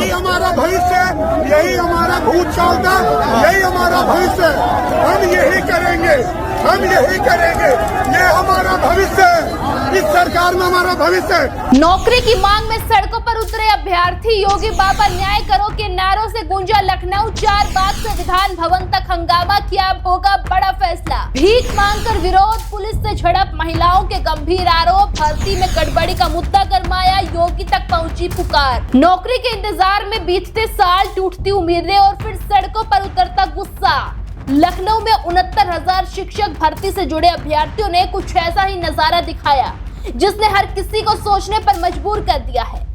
यही हमारा भविष्य है, यही हमारा भूतकाल था, यही हमारा भविष्य है। हम यही करेंगे, हम यही करेंगे, ये हमारा भविष्य है, इस सरकार में हमारा भविष्य है। नौकरी की मांग में सड़कों पर उतरे अभ्यर्थी, योगी बाबा न्याय करो के नारों से गूंजा लखनऊ, 4 बाग से विधान भवन तक हंगामा किया, अब होगा बड़ा फैसला। भीख मांगकर विरोध, पुलिस से झड़प, महिलाओं के गंभीर आरोप, भर्ती में गड़बड़ी का मुद्दा गरमाया, योगी तक पहुंची पुकार। नौकरी के इंतजार में बीतते साल, टूटती उम्मीदें और फिर सड़कों पर उतरता गुस्सा। लखनऊ में 69,000 शिक्षक भर्ती से जुड़े अभ्यर्थियों ने कुछ ऐसा ही नजारा दिखाया जिसने हर किसी को सोचने पर मजबूर कर दिया है।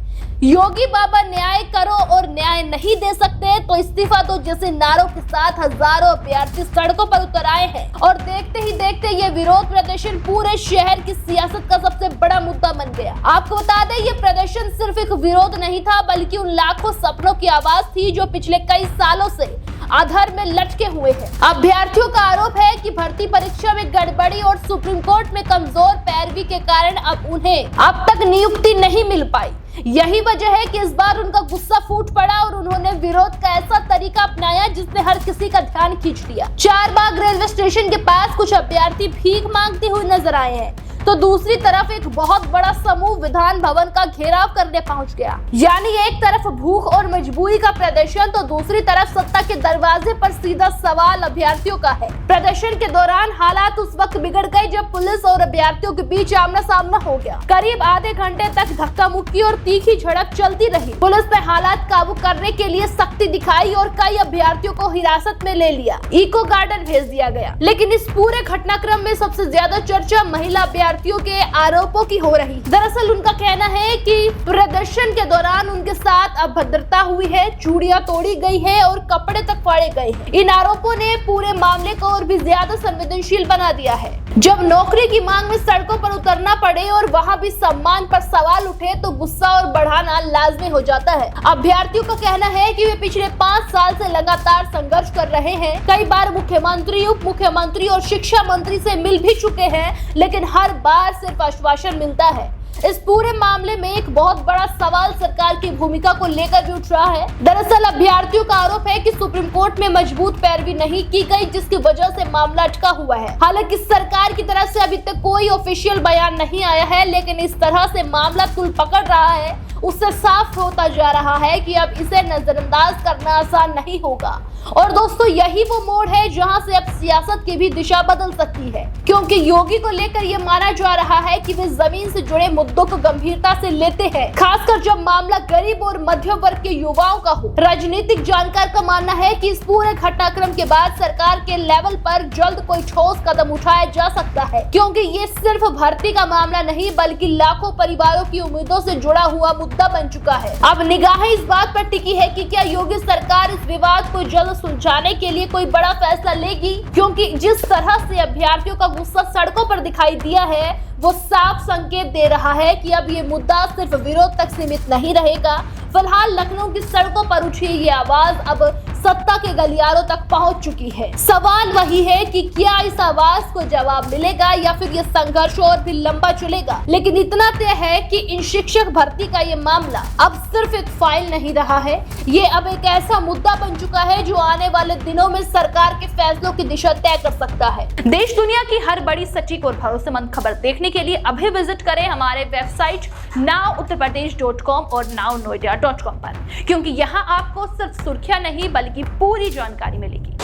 योगी बाबा न्याय करो और न्याय नहीं दे सकते तो इस्तीफा दो जैसे नारों के साथ हजारों अभ्यर्थी सड़कों पर उतर आए हैं और देखते ही देखते ये विरोध प्रदर्शन पूरे शहर की सियासत का सबसे बड़ा मुद्दा बन गया। आपको बता दें, ये प्रदर्शन सिर्फ एक विरोध नहीं था बल्कि उन लाखों सपनों की आवाज थी जो पिछले कई सालों से आधार में लटके हुए हैं। अभ्यर्थियों का आरोप है कि भर्ती परीक्षा में गड़बड़ी और सुप्रीम कोर्ट में कमजोर पैरवी के कारण अब उन्हें अब तक नियुक्ति नहीं मिल पाई। यही वजह है कि इस बार उनका गुस्सा फूट पड़ा और उन्होंने विरोध का ऐसा तरीका अपनाया जिसने हर किसी का ध्यान खींच लिया। 4 बाग रेलवे स्टेशन के पास कुछ अभ्यर्थी भीख मांगते हुए नजर आए हैं तो दूसरी तरफ एक बहुत बड़ा समूह विधान भवन का घेराव करने पहुंच गया। यानी एक तरफ भूख और मजबूरी का प्रदर्शन तो दूसरी तरफ सत्ता के दरवाजे पर सीधा सवाल अभ्यर्थियों का है। प्रदर्शन के दौरान हालात उस वक्त बिगड़ गए जब पुलिस और अभ्यर्थियों के बीच आमना सामना हो गया। करीब आधे घंटे तक धक्का मुक्की और तीखी झड़प चलती रही। पुलिस ने हालात काबू करने के लिए सख्ती दिखाई और कई अभ्यर्थियों को हिरासत में ले लिया, इको गार्डन भेज दिया गया। लेकिन इस पूरे घटनाक्रम में सबसे ज्यादा चर्चा महिला अभ्यर्थियों के आरोपों की हो रही। दरअसल उनका कहना है कि प्रदर्शन के दौरान उनके साथ अभद्रता हुई है, चूड़ियां तोड़ी गई है और कपड़े तक फाड़े गए हैं। इन आरोपों ने पूरे मामले को और भी ज्यादा संवेदनशील बना दिया है। जब नौकरी की मांग में सड़कों पर उतरना पड़े और वहां भी सम्मान पर सवाल उठे तो गुस्सा और बढ़ाना लाजमी हो जाता है। अभ्यर्थियों का कहना है कि वे पिछले 5 साल से लगातार संघर्ष कर रहे हैं। कई बार मुख्यमंत्री, उप मुख्यमंत्री और शिक्षा मंत्री से मिल भी चुके हैं लेकिन हर बार सिर्फ आश्वासन मिलता है। इस पूरे मामले में एक बहुत बड़ा सवाल सरकार की भूमिका को लेकर भी उठ रहा है। दरअसल अभ्यर्थियों का आरोप है कि सुप्रीम कोर्ट में मजबूत पैरवी नहीं की गई जिसकी वजह से मामला अटका हुआ है। हालांकि सरकार की तरफ से अभी तक कोई ऑफिशियल बयान नहीं आया है लेकिन इस तरह से मामला तूल पकड़ रहा है उससे साफ होता जा रहा है कि अब इसे नजरअंदाज करना आसान नहीं होगा। और दोस्तों यही वो मोड़ है जहां से अब सियासत की भी दिशा बदल सकती है क्योंकि योगी को लेकर ये माना जा रहा है कि वे जमीन से जुड़े मुद्दों को गंभीरता से लेते हैं, खासकर जब मामला गरीब और मध्यम वर्ग के युवाओं का हो। राजनीतिक जानकार का मानना है कि इस पूरे घटनाक्रम के बाद सरकार के लेवल पर जल्द कोई ठोस कदम उठाया जा सकता है क्योंकि ये सिर्फ भर्ती का मामला नहीं बल्कि लाखों परिवारों की उम्मीदों से जुड़ा हुआ मुद्दा बन चुका है। अब निगाहें इस बात पर टिकी है कि क्या योगी सरकार इस विवाद को जल्द सुलझाने के लिए कोई बड़ा फैसला लेगी क्योंकि जिस तरह से अभ्यर्थियों का गुस्सा सड़कों पर दिखाई दिया है वो साफ संकेत दे रहा है कि अब ये मुद्दा सिर्फ विरोध तक सीमित नहीं रहेगा। फिलहाल लखनऊ की सड़कों पर उठी ये आवाज अब सत्ता के गलियारों तक पहुंच चुकी है। सवाल वही है कि क्या इस आवाज को जवाब मिलेगा या फिर ये संघर्ष और भी लंबा चलेगा। लेकिन इतना तय है कि इन शिक्षक भर्ती का ये मामला अब सिर्फ एक फाइल नहीं रहा है, ये अब एक ऐसा मुद्दा बन चुका है जो आने वाले दिनों में सरकार के फैसलों की दिशा तय कर सकता है। देश दुनिया की हर बड़ी सटीक और भरोसेमंद खबर देखने के लिए अभी विजिट करें हमारे वेबसाइट nowuttarpradesh.com और nownoida.com पर, क्योंकि यहाँ आपको सिर्फ सुर्खियां नहीं बल्कि पूरी जानकारी मिलेगी।